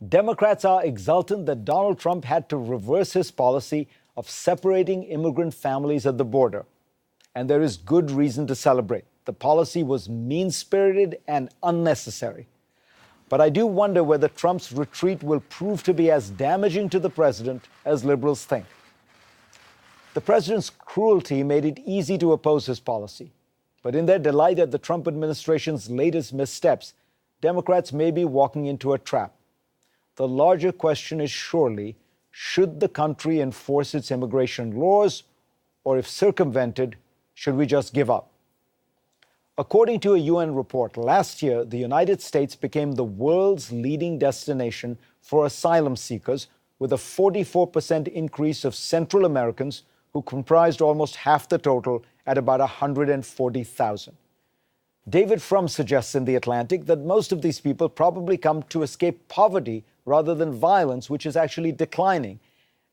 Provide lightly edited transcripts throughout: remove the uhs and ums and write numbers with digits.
Democrats are exultant that Donald Trump had to reverse his policy of separating immigrant families at the border. And there is good reason to celebrate. The policy was mean-spirited and unnecessary. But I do wonder whether Trump's retreat will prove to be as damaging to the president as liberals think. The president's cruelty made it easy to oppose his policy. But in their delight at the Trump administration's latest missteps, Democrats may be walking into a trap. The larger question is surely, should the country enforce its immigration laws, or if circumvented, should we just give up? According to a UN report, last year, the United States became the world's leading destination for asylum seekers, with a 44% increase of Central Americans who comprised almost half the total at about 140,000. David Frum suggests in The Atlantic that most of these people probably come to escape poverty rather than violence, which is actually declining,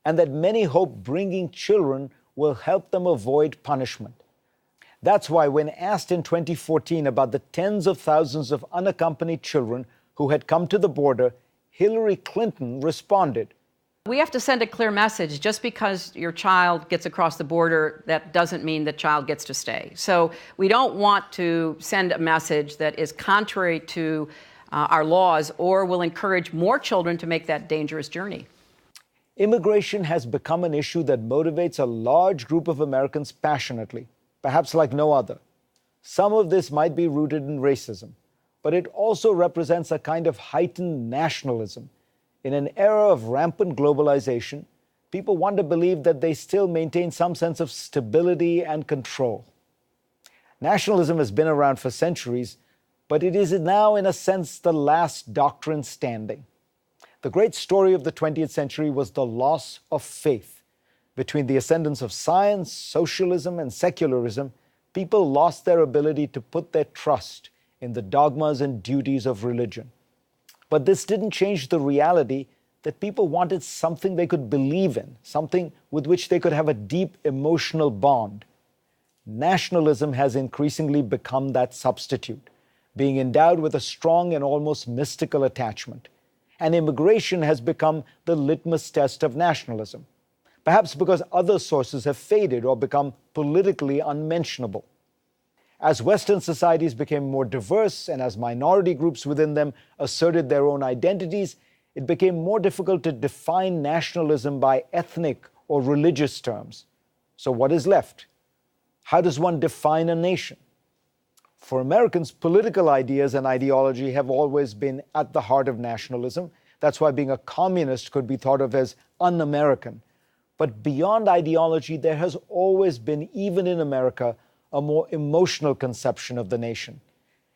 and that many hope bringing children will help them avoid punishment. That's why when asked in 2014 about the tens of thousands of unaccompanied children who had come to the border, Hillary Clinton responded, "We have to send a clear message. Just because your child gets across the border, that doesn't mean the child gets to stay. So we don't want to send a message that is contrary to our laws or will encourage more children to make that dangerous journey." Immigration has become an issue that motivates a large group of Americans passionately, perhaps like no other. Some of this might be rooted in racism, but it also represents a kind of heightened nationalism. In an era of rampant globalization, people want to believe that they still maintain some sense of stability and control. Nationalism has been around for centuries, but it is now, in a sense, the last doctrine standing. The great story of the 20th century was the loss of faith. Between the ascendance of science, socialism, and secularism, people lost their ability to put their trust in the dogmas and duties of religion. But this didn't change the reality that people wanted something they could believe in, something with which they could have a deep emotional bond. Nationalism has increasingly become that substitute, being endowed with a strong and almost mystical attachment. And immigration has become the litmus test of nationalism, perhaps because other sources have faded or become politically unmentionable. As Western societies became more diverse and as minority groups within them asserted their own identities, it became more difficult to define nationalism by ethnic or religious terms. So what is left? How does one define a nation? For Americans, political ideas and ideology have always been at the heart of nationalism. That's why being a communist could be thought of as un-American. But beyond ideology, there has always been, even in America, a more emotional conception of the nation.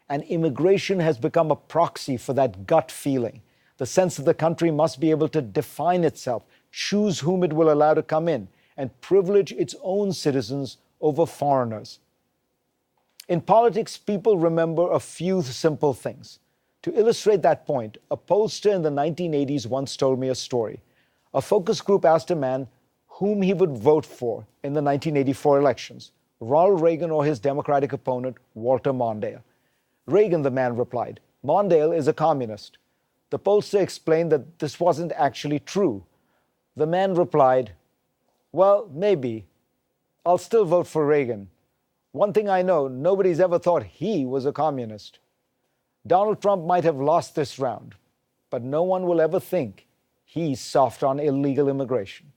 And immigration has become a proxy for that gut feeling, the sense that the country must be able to define itself, choose whom it will allow to come in, and privilege its own citizens over foreigners. In politics, people remember a few simple things. To illustrate that point, a pollster in the 1980s once told me a story. A focus group asked a man whom he would vote for in the 1984 elections, Ronald Reagan or his Democratic opponent, Walter Mondale. Reagan, the man replied. Mondale is a communist. The pollster explained that this wasn't actually true. The man replied, well, maybe. I'll still vote for Reagan. One thing I know, nobody's ever thought he was a communist. Donald Trump might have lost this round, but no one will ever think he's soft on illegal immigration.